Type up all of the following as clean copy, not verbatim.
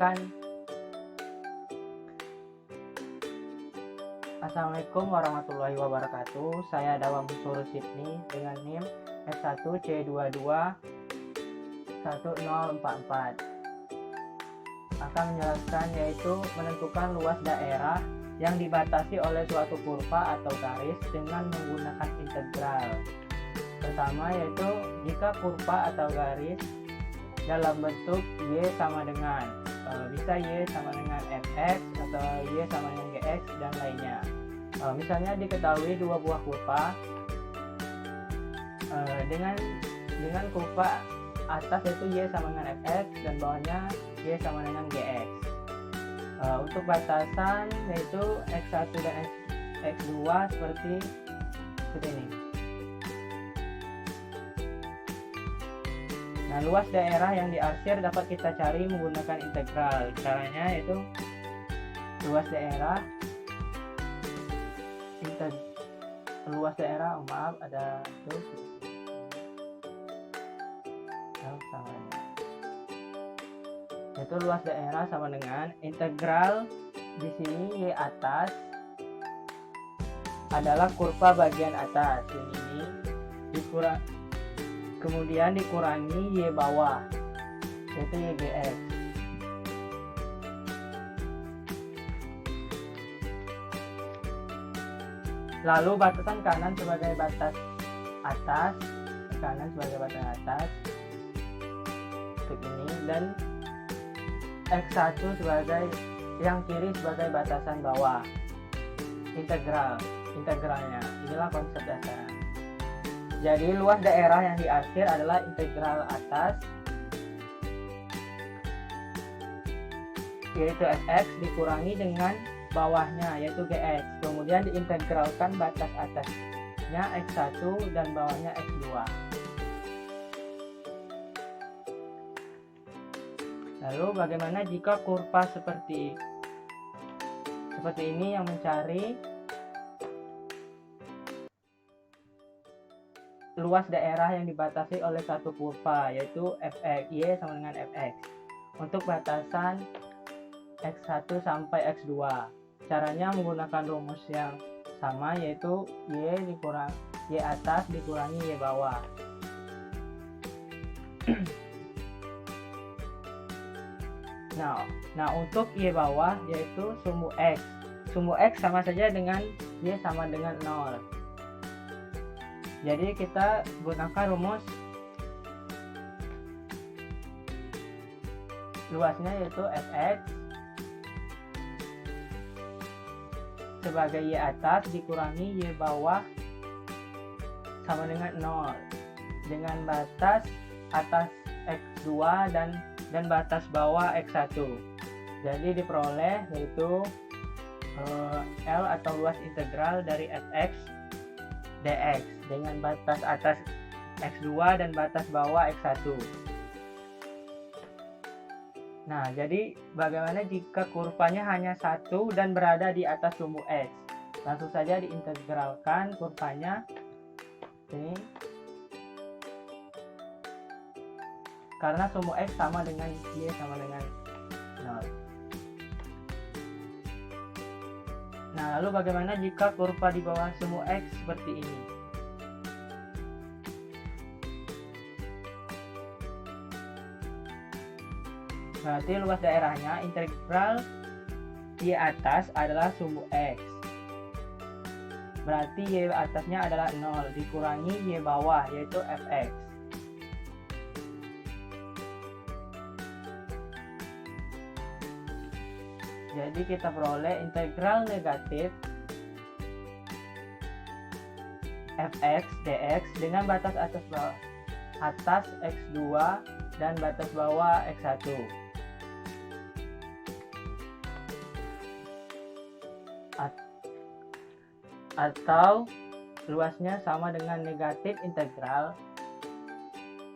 menambahkan. Assalamualaikum warahmatullahi wabarakatuh. Saya Dawam Suru Sydney dengan NIM S1C221044 akan menjelaskan, yaitu menentukan luas daerah yang dibatasi oleh suatu kurva atau garis dengan menggunakan integral. Pertama, yaitu jika kurva atau garis dalam bentuk y sama dengan bisa y sama dengan fx atau y sama dengan gx dan lainnya. Misalnya diketahui dua buah kurva dengan kurva atas yaitu y sama dengan fx dan bawahnya y sama dengan gx. Untuk batasan yaitu x1 dan x2 seperti ini. Nah, luas daerah yang diarsir dapat kita cari menggunakan integral. Caranya yaitu luas daerah ada itu yaitu luas daerah sama dengan integral di sini y atas adalah kurva bagian atas ini kemudian dikurangi y bawah yaitu y gx. Lalu batasan kanan sebagai batas atas, untuk ini, dan x1 sebagai yang kiri sebagai batasan bawah. Integralnya. Inilah konsep dasar. Jadi luas daerah yang diarsir adalah integral atas yaitu fx dikurangi dengan bawahnya yaitu gx, kemudian diintegralkan batas atasnya x1 dan bawahnya x2. Lalu bagaimana jika kurva seperti ini yang mencari luas daerah yang dibatasi oleh satu kurva yaitu fx, y sama dengan fx untuk batasan x1 sampai x2. Caranya menggunakan rumus yang sama yaitu y atas dikurangi y bawah. Nah, untuk y bawah yaitu sumbu x. Sumbu x sama saja dengan y sama dengan 0. Jadi kita gunakan rumus luasnya yaitu fx sebagai y atas dikurangi y bawah sama dengan 0 dengan batas atas x2 dan batas bawah x1. Jadi diperoleh yaitu L atau luas integral dari fx dx dengan batas atas x2 dan batas bawah x1. Nah, jadi bagaimana jika kurvanya hanya satu dan berada di atas sumbu x? Langsung saja diintegralkan kurvanya ini. Karena sumbu x sama dengan y sama dengan 0. Nah, lalu bagaimana jika kurva di bawah sumbu x seperti ini? Berarti luas daerahnya integral y atas adalah sumbu x. Berarti y atasnya adalah 0 dikurangi y bawah yaitu fx. Jadi kita peroleh integral negatif fx dx dengan batas atas x2 dan batas bawah x1. Atau luasnya sama dengan negatif integral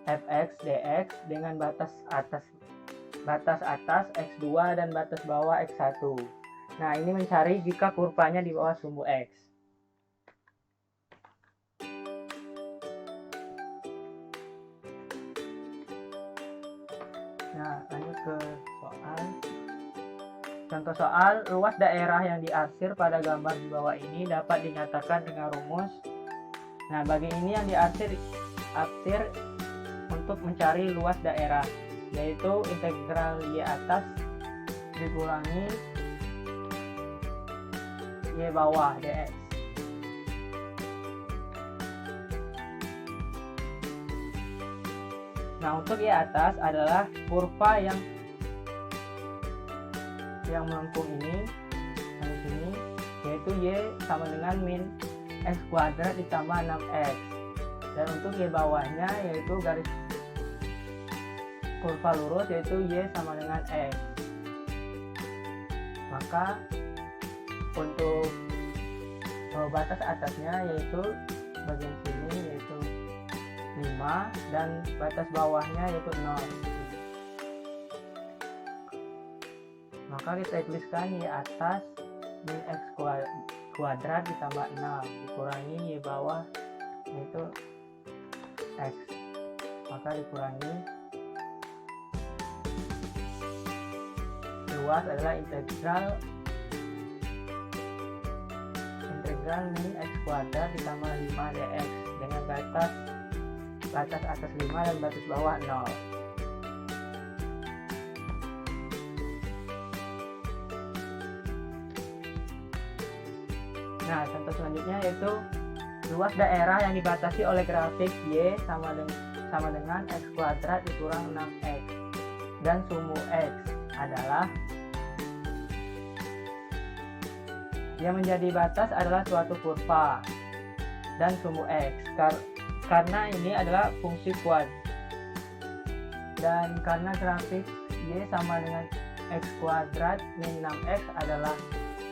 fx dx dengan batas atas x2 dan batas bawah x1. Nah, ini mencari jika kurvanya di bawah sumbu x. Nah, lanjut ke soal. Contoh soal, luas daerah yang diarsir pada gambar di bawah ini dapat dinyatakan dengan rumus. Nah, bagi ini yang diarsir untuk mencari luas daerah, yaitu integral Y atas dikurangi Y bawah dx. Nah, untuk Y atas adalah kurva yang melengkung ini dari sini, yaitu Y sama dengan min x kuadrat ditambah 6x. Dan untuk Y bawahnya yaitu garis kurva lurus, yaitu Y sama dengan x. Maka untuk batas atasnya yaitu bagian sini yaitu 5 dan batas bawahnya yaitu 0. Maka kita tuliskan Y atas min x kuadrat ditambah 6 dikurangi Y bawah yaitu x. Maka dikurangi luas adalah integral min x kuadrat ditambah 5 dx dengan batas atas 5 dan batas bawah 0. Nah, contoh selanjutnya yaitu luas daerah yang dibatasi oleh grafik Y sama dengan x kuadrat dikurang 6x dan sumu x adalah, yang menjadi batas adalah suatu kurva dan sumu x karena ini adalah fungsi kuad, dan karena grafik Y sama dengan x kuadrat min 6x adalah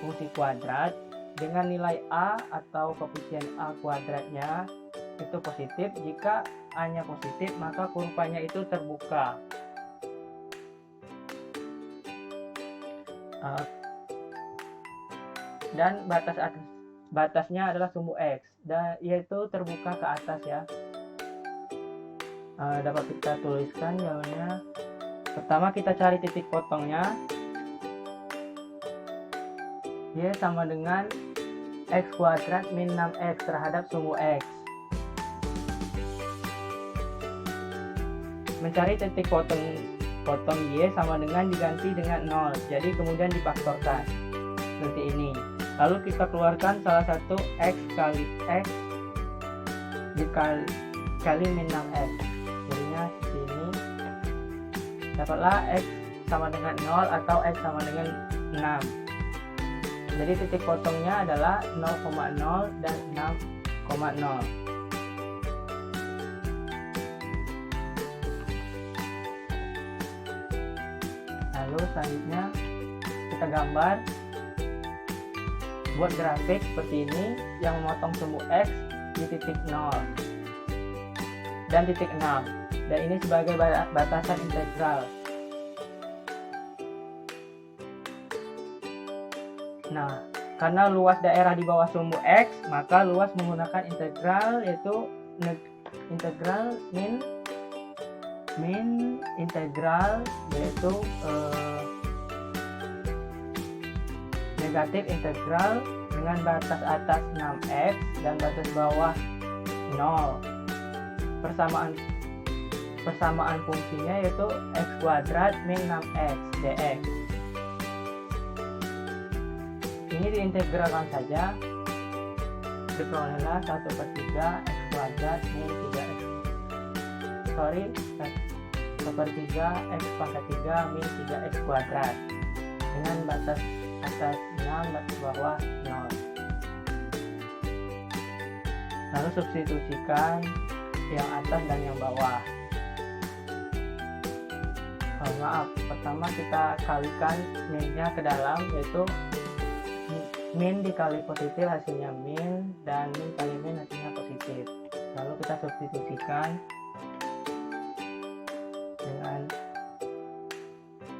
fungsi kuadrat dengan nilai A atau koefisien A kuadratnya itu positif. Jika A-nya positif maka kurvanya itu terbuka. Dan batasnya adalah sumu x, dan yaitu terbuka ke atas ya. Dapat kita tuliskan jawabannya. Pertama kita cari titik potongnya. Y sama dengan x kuadrat min 6x terhadap sumu x. Mencari titik potong Y sama dengan diganti dengan 0, jadi kemudian difaktorkan seperti ini. Lalu kita keluarkan salah satu x kali x dikali min 6x, jadinya seperti ini. Dapatlah x sama dengan 0 atau x sama dengan 6. Jadi titik potongnya adalah 0,0 dan 6,0. Lalu selanjutnya kita gambar, buat grafik seperti ini yang memotong sumu x di titik 0 dan titik 6, dan ini sebagai batasan integral. Nah, karena luas daerah di bawah sumu x, maka luas menggunakan integral, yaitu integral min integral, yaitu negatif integral dengan batas atas 6x dan batas bawah 0. Persamaan fungsinya yaitu x kuadrat min 6x dx. Ini diintegralkan saja, diperolehlah 1/3 x kuadrat min 3x 1/3 x pangkat 3 min 3x kuadrat dengan batas atas 6, batas bawah 0. Lalu substitusikan yang atas dan yang bawah. Pertama kita kalikan minnya ke dalam, yaitu min dikali positif hasilnya min, dan min kali min hasilnya positif. Lalu kita substitusikan dengan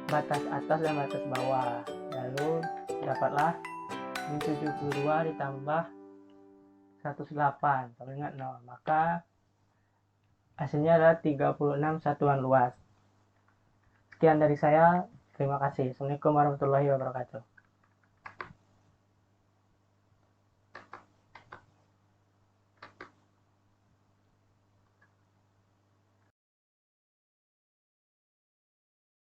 batas atas dan batas bawah. Lalu dapatlah min 72 ditambah 108, kalau ingat 0, maka hasilnya adalah 36 satuan luas. Sekian dari saya. Terima kasih. Assalamualaikum warahmatullahi wabarakatuh.